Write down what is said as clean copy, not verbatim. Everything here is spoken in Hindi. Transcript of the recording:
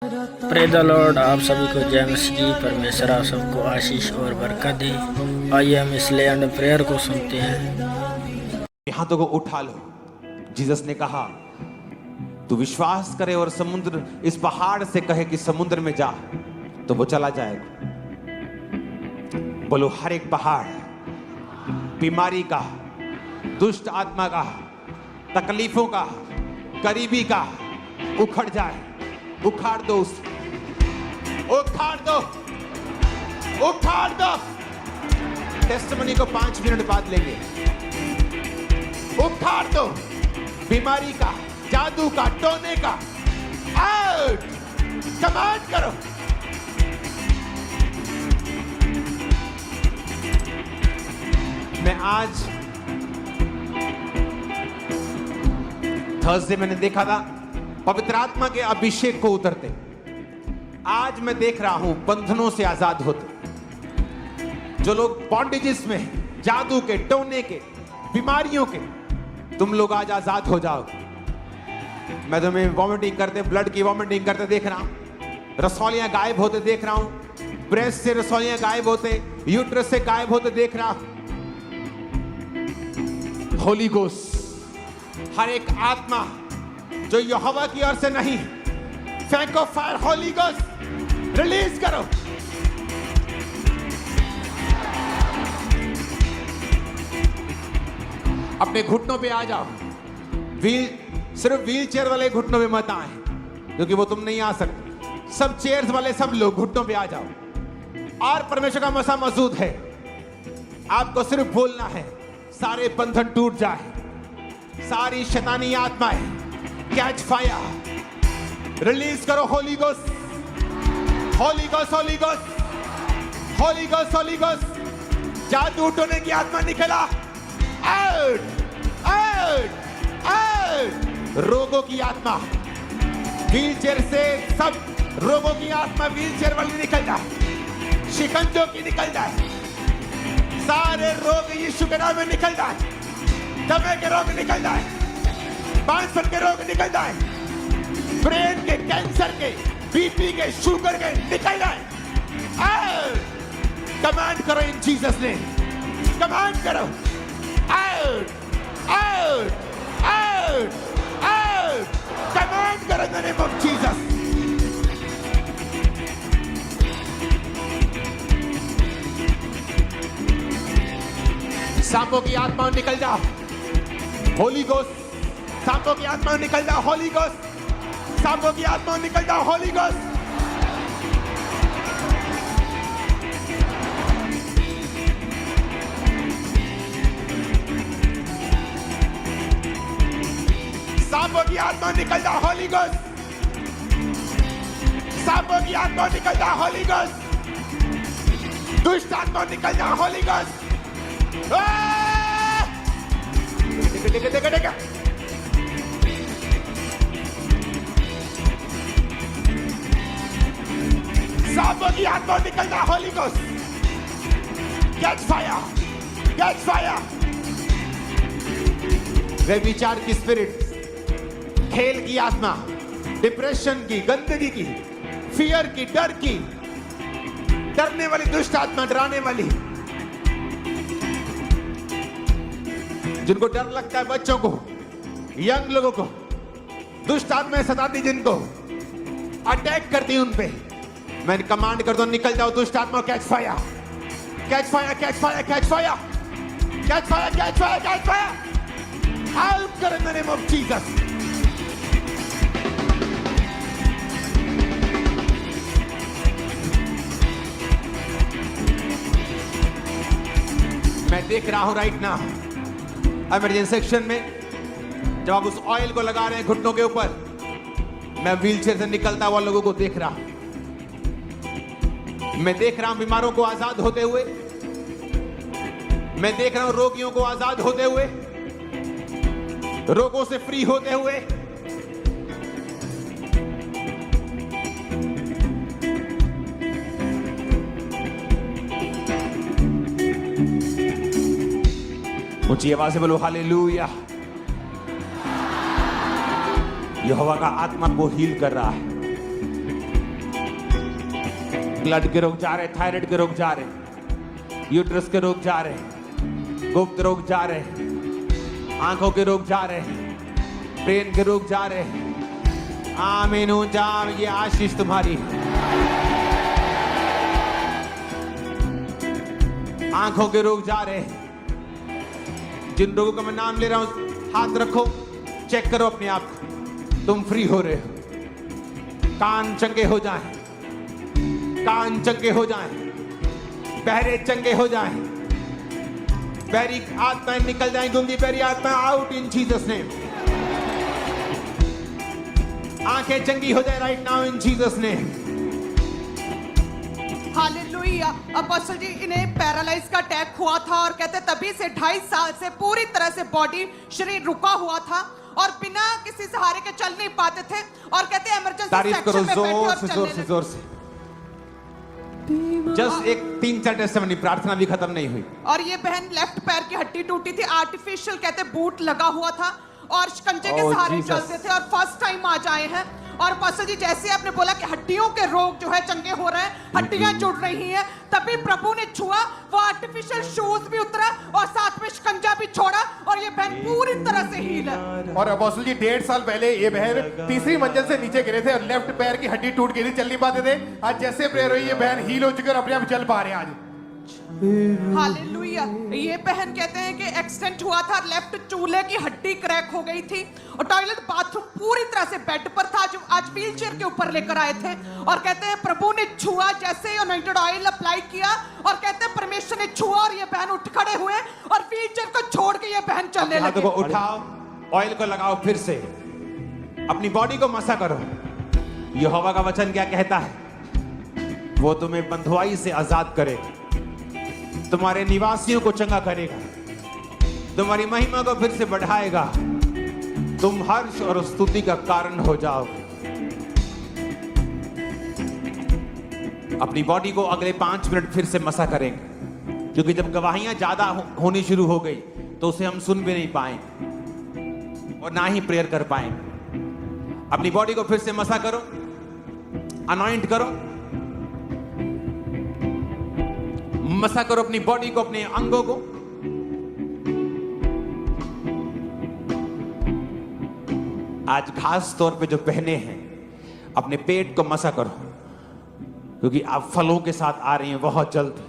Praise the Lord. आप सभी को जय मसीह। परमेश्वर आप सबको आशीष और बरकत दे। आइए हम इस लैंड प्रेयर को सुनते हैं। हाथों को उठा लो। जीसस ने कहा तू विश्वास करे और समुद्र इस पहाड़ से कहे कि समुद्र में जा, तो वो चला जाएगा। बोलो, हर एक पहाड़ बीमारी का, दुष्ट आत्मा का, तकलीफों का, गरीबी का उखड़ जाए। उखाड़ दो उसे, उखाड़ दो, उखाड़ दो। टेस्टिमनी को 5 मिनट बाद लेंगे। उखाड़ दो बीमारी का, जादू का, टोने का। आउट, कमांड करो। मैं आज थर्सडे मैंने देखा था पवित्र आत्मा के अभिषेक को उतरते। आज मैं देख रहा हूं बंधनों से आजाद होते। जो लोग बॉन्डेजेस में, जादू के, टोने के, बीमारियों के, तुम लोग आज आजाद हो जाओगे। मैं तुम्हें वॉमिटिंग करते, ब्लड की वॉमिटिंग करते देख रहा हूं। रसौलियां गायब होते देख रहा हूं। ब्रेस्ट से रसौलियां गायब होते, यूट्रस से गायब होते देख रहा हूं। होली गोस्ट, हर एक आत्मा जो यहोवा की ओर से नहीं, फेंको फायर। होली गोस्ट रिलीज करो। अपने घुटनों पे आ जाओ। सिर्फ व्हील चेयर वाले घुटनों पे मत आए, क्योंकि वो तुम नहीं आ सकते। सब चेयर्स वाले सब लोग घुटनों पे आ जाओ। और परमेश्वर का मसा मौजूद है। आपको सिर्फ बोलना है, सारे बंधन टूट जाए। सारी शैतानी आत्माएं कैच फायर। रिलीज करो Holi ghost, Holi ghost, Holi ghost, Holi ghost, Holi ghost. जादू टोने की आत्मा निकला। Out, out, out. रोगों की आत्मा, व्हील चेयर से सब रोगों की आत्मा व्हील चेयर वाली निकल जाए। शिकंजों की निकल जाए। सारे रोग यीशु के नाम में निकल जाए। दमे के रोग निकल जाए। बांसर के रोग निकल जाए। ब्रेन के, कैंसर के, बीपी के, शुगर के निकल जाए। कमांड करो इन जीसस ने। कमांड करो। Out, out, out, out. Command करो in the name of Jesus. सांपों की आत्मा निकल जाओ। होली गोस्ट, सांपों की आत्मा निकल जाओ। होली गोस्ट, सांपों की आत्मा निकल जाओ। होली गोस्ट। सांपों की आत्मा निकल जाओ। होली गोस्ट, सांपों की आत्मा निकल जाओ। होली गोस्ट। दुष्ट आत्मा निकल जाओ। होली गोस्ट। देखा सांपों की आत्मा निकल जा। Holi ghost, catch fire, catch fire. व्यभिचार की स्पिरिट, खेल की आत्मा, डिप्रेशन की, गंदगी की, फियर की, डर की, डरने वाली दुष्ट आत्मा, डराने वाली, जिनको डर लगता है, बच्चों को, यंग लोगों को, दुष्ट आत्माएं सताती, जिनको अटैक करती उन पे, मैं कमांड कर दो, निकल जाओ दुष्ट आत्मा। Catch fire, catch fire, catch fire, catch fire, catch fire, catch fire, catch fire. Out कर in the name of Jesus. मैं देख रहा हूं राइट नाउ इमरजेंसी सेक्शन में, जब आप उस ऑयल को लगा रहे हैं घुटनों के ऊपर, मैं व्हीलचेयर से निकलता हुआ लोगों को देख रहा हूं। मैं देख रहा हूं बीमारों को आजाद होते हुए। मैं देख रहा हूं रोगियों को आजाद होते हुए, रोगों से फ्री होते हुए। ऊंची आवाज से बोलो हालेलुया। यहोवा का आत्मा को हील कर रहा है। ब्लड के रोग जा रहे, थायराइड के रोग जा रहे, यूट्रस के रोग जा रहे, गुप्त रोग जा रहे, आंखों के रोग जा रहे, ब्रेन के रोग जा रहे। आमीन। जा, ये आशीष तुम्हारी। आंखों के रोग जा रहे, जिन रोगों का मैं नाम ले रहा हूं, हाथ रखो, चेक करो अपने आप को, तुम फ्री हो रहे हो। कान चंगे हो जाएं, कान चंगे हो जाएं, बहरे चंगे हो जाएं, बहरी आत्माएं निकल जाएं, गूंगी बहरी आत्माएं आउट इन जीसस नेम। आंखें चंगी हो जाए right now in Jesus name. Hallelujah. Apostle ji, इन्हें पैरालाइज का अटैक हुआ था और कहते तभी से 2.5 साल से पूरी तरह से बॉडी शरीर रुका हुआ था और बिना किसी सहारे के चल नहीं पाते थे और कहते इमरजेंसी तारीफ करो सेक्शन में बैठे जोर और से, चलने जोर से, लगे। जोर से। जस्ट एक 3-4 टेस्टिमनी, प्रार्थना भी खत्म नहीं हुई। और ये बहन लेफ्ट पैर की हड्डी टूटी थी, आर्टिफिशियल कहते बूट लगा हुआ था और शिकंजे के Oh, सहारे Jesus. चलते थे और फर्स्ट टाइम आज आए हैं। और पास्टर जी, जैसे आपने बोला कि हड्डियों के रोग जो है चंगे हो रहे हैं, हड्डियां जुड़ रही हैं, तभी प्रभु ने छुआ, वो आर्टिफिशियल शूज भी उतरा और साथ में शिकंजा भी छोड़ा और ये बहन पूरी तरह से हील है। और अपोस्टल जी 1.5 साल पहले ये बहन तीसरी मंजिल से नीचे गिरे थे और लेफ्ट पैर की हड्डी टूट गई थी, चल नहीं पाते थे। आज जैसे प्रेयर हुई, ये बहन हील हो चुकी है और अपने आप चल पा रहे हैं आज। हालेलुया। ये बहन कहते हैं कि एक्सीडेंट हुआ था, लेफ्ट चूल्हे की हड्डी क्रैक हो गई थी और टॉयलेट बाथरूम पूरी तरह से बेड पर था, जो आज व्हीलचेयर के ऊपर लेकर आए थे और कहते हैं प्रभु ने छुआ, जैसे ही अनॉइंटेड ऑयल अप्लाई किया और कहते हैं परमेश्वर ने छुआ और ये बहन उठ खड़े हुए और व्हीलचेयर को छोड़ के ये बहन चलने हाथों लगे। को उठाओ, ऑयल को लगाओ, फिर से अपनी बॉडी को मसा करो। यहोवा का वचन क्या कहता है? वो तुम्हें बंधुआई से आजाद करेगा, तुम्हारे निवासियों को चंगा करेगा, तुम्हारी महिमा को फिर से बढ़ाएगा, तुम हर्ष और स्तुति का कारण हो जाओगे। अपनी बॉडी को अगले 5 मिनट फिर से मसा करेंगे, क्योंकि जब गवाहियां ज्यादा होनी शुरू हो गई तो उसे हम सुन भी नहीं पाएंगे और ना ही प्रेयर कर पाएंगे। अपनी बॉडी को फिर से मसा करो, अनॉइंट करो, मसा करो अपनी बॉडी को, अपने अंगों को। आज खास तौर पे जो पहने हैं, अपने पेट को मसा करो, क्योंकि आप फलों के साथ आ रही हैं बहुत जल्द।